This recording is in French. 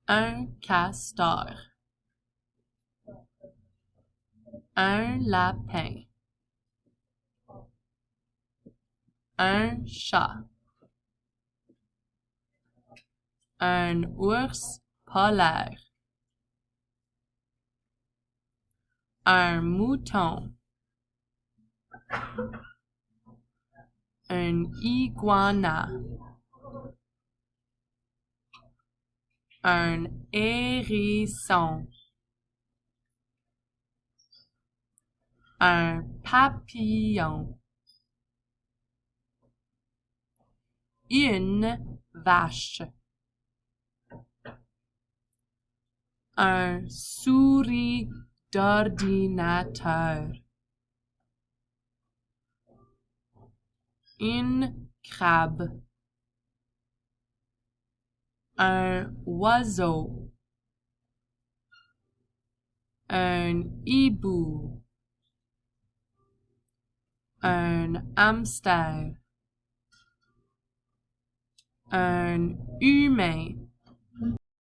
un castor, un lapin, un chat, un ours polaire, un mouton, un iguana, un hérisson, un papillon, une vache, un souris d'ordinateur, une crabe, un oiseau, un hibou, un hamster, un humain,